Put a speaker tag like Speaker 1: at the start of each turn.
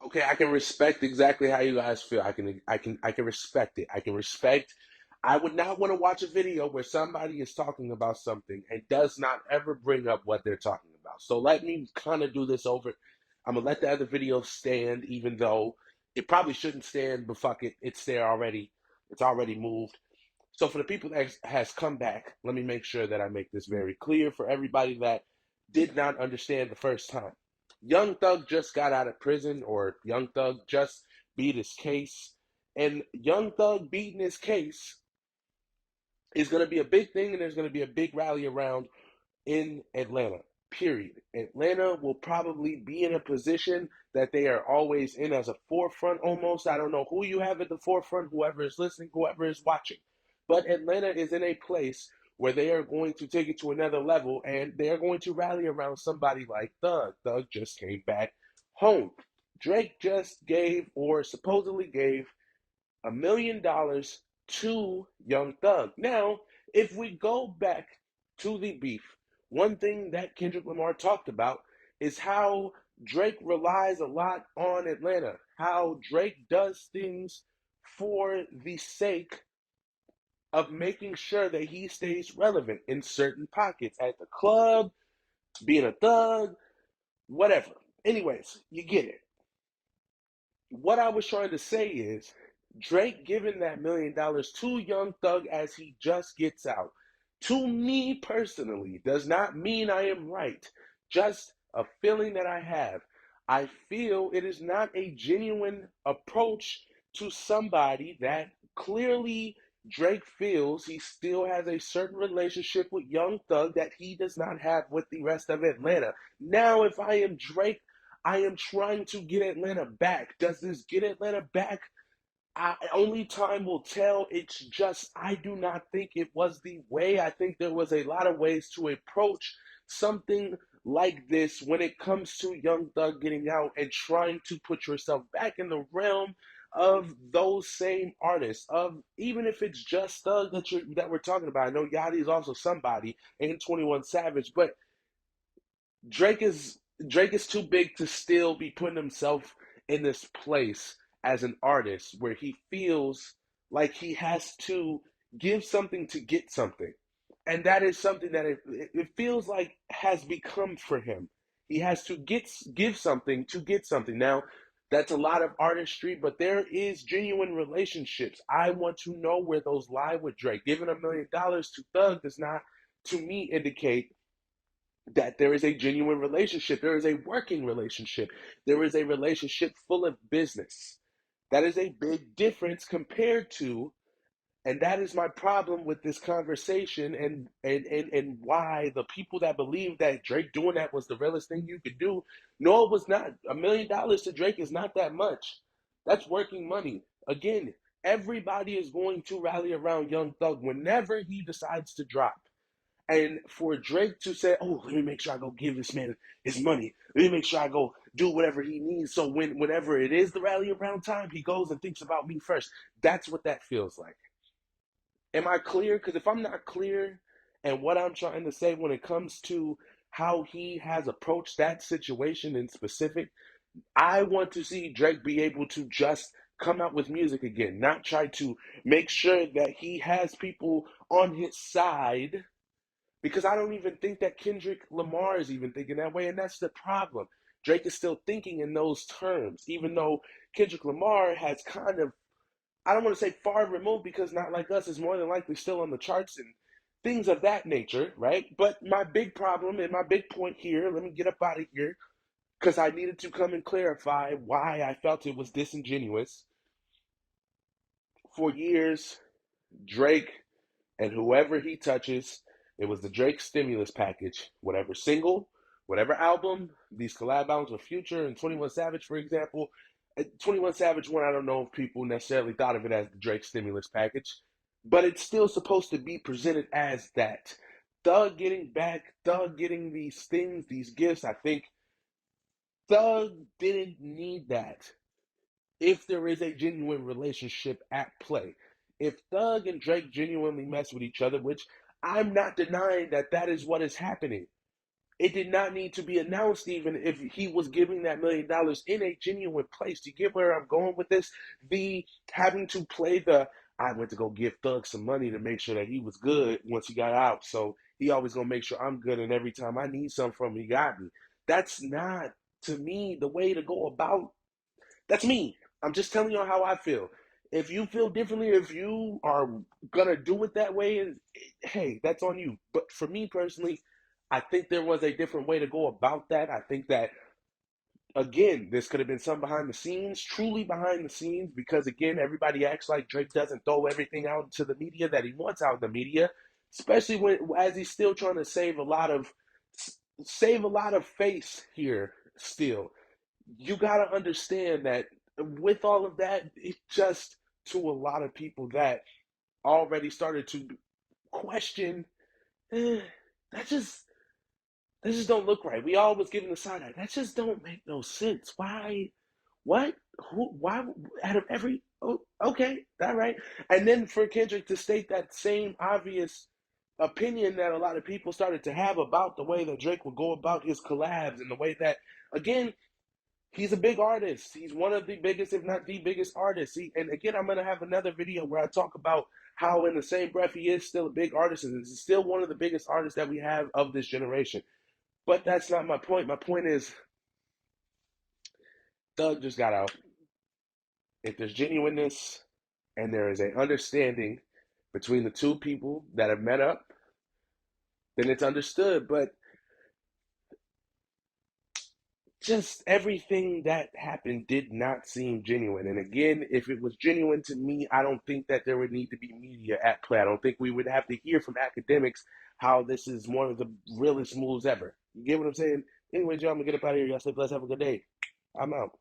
Speaker 1: Okay, I can respect exactly how you guys feel. I can respect it. I can respect. I would not want to watch a video where somebody is talking about something and does not ever bring up what they're talking about. So let me kind of do this over. I'm gonna let the other video stand, even though it probably shouldn't stand, but fuck it, it's there already. It's already moved. So for the people that has come back, let me make sure that I make this very clear for everybody that did not understand the first time. Young Thug just got out of prison, or Young Thug just beat his case. And Young Thug beating his case is going to be a big thing, and there's going to be a big rally around in Atlanta. Period. Atlanta will probably be in a position that they are always in as a forefront almost. I don't know who you have at the forefront, whoever is listening, whoever is watching. But Atlanta is in a place where they are going to take it to another level and they are going to rally around somebody like Thug. Thug just came back home. Drake just gave, or supposedly gave, $1 million to Young Thug. Now, if we go back to the beef, one thing that Kendrick Lamar talked about is how Drake relies a lot on Atlanta, how Drake does things for the sake of making sure that he stays relevant in certain pockets at the club, being a thug, whatever. Anyways, you get it. What I was trying to say is Drake giving that $1 million to Young Thug as he just gets out, to me personally, does not mean I am right. Just a feeling that I have. I feel it is not a genuine approach to somebody that clearly Drake feels he still has a certain relationship with Young Thug that he does not have with the rest of Atlanta. Now, if I am Drake, I am trying to get Atlanta back. Does this get Atlanta back? Only time will tell. It's just, I do not think it was the way. I think there was a lot of ways to approach something like this when it comes to Young Thug getting out and trying to put yourself back in the realm of those same artists. Of even if it's just Thug that we're talking about. I know Yachty is also somebody, and 21 Savage, but Drake is Drake is too big to still be putting himself in this place as an artist where he feels like he has to give something to get something. And that is something that it feels like has become for him. He has to give something to get something. Now, that's a lot of artistry, but there is genuine relationships. I want to know where those lie with Drake. Giving $1 million to Thug does not, to me, indicate that there is a genuine relationship. There is a working relationship. There is a relationship full of business. That is a big difference compared to, and that is my problem with this conversation, and why the people that believe that Drake doing that was the realest thing you could do. No, it was not. $1 million to Drake is not that much. That's working money. Again, everybody is going to rally around Young Thug whenever he decides to drop. And for Drake to say, "Oh, let me make sure I go give this man his money. Let me make sure I go do whatever he needs." So whenever it is the rally around time, he goes and thinks about me first. That's what that feels like. Am I clear? Because if I'm not clear and what I'm trying to say when it comes to how he has approached that situation in specific, I want to see Drake be able to just come out with music again, not try to make sure that he has people on his side, because I don't even think that Kendrick Lamar is even thinking that way, and that's the problem. Drake is still thinking in those terms, even though Kendrick Lamar has kind of, I don't want to say far removed, because Not Like Us is more than likely still on the charts and things of that nature, right? But my big problem and my big point here, let me get up out of here, because I needed to come and clarify why I felt it was disingenuous. For years, Drake and whoever he touches, it was the Drake stimulus package. Whatever single, whatever album, these collab albums with Future and 21 Savage, for example. 21 Savage one, I don't know if people necessarily thought of it as the Drake stimulus package, but it's still supposed to be presented as that. Thug getting back, Thug getting these things, these gifts. I think Thug didn't need that if there is a genuine relationship at play. If Thug and Drake genuinely mess with each other, which I'm not denying that that is what is happening. It did not need to be announced, even if he was giving that $1 million in a genuine place. Do you get where I'm going with this? The having to play the I went to go give Thug some money to make sure that he was good once he got out. So he always gonna make sure I'm good, and every time I need something from him, he got me. That's not, to me, the way to go about. That's me. I'm just telling you how I feel. If you feel differently, if you are gonna do it that way, and hey, that's on you. But for me personally, I think there was a different way to go about that. I think that, again, this could have been some behind the scenes, truly behind the scenes, because again, everybody acts like Drake doesn't throw everything out into the media that he wants out in the media, especially when as he's still trying to save a lot of face here still. You got to understand that with all of that, it just, to a lot of people that already started to question, eh, that just that just don't look right. We all was giving the side eye. That just don't make no sense. Why? What? Who? Why? Out of every, oh, okay, all right. And then for Kendrick to state that same obvious opinion that a lot of people started to have about the way that Drake would go about his collabs, and the way that, again, he's a big artist. He's one of the biggest, if not the biggest artist. And again, I'm going to have another video where I talk about how, in the same breath, he is still a big artist, and is still one of the biggest artists that we have of this generation. But that's not my point. My point is, Thug just got out. If there's genuineness and there is a understanding between the two people that have met up, then it's understood. But just everything that happened did not seem genuine. And again, if it was genuine to me, I don't think that there would need to be media at play. I don't think we would have to hear from academics how this is one of the realest moves ever. You get what I'm saying? Anyway, y'all, I'm gonna get up out of here. Y'all stay blessed. Have a good day. I'm out.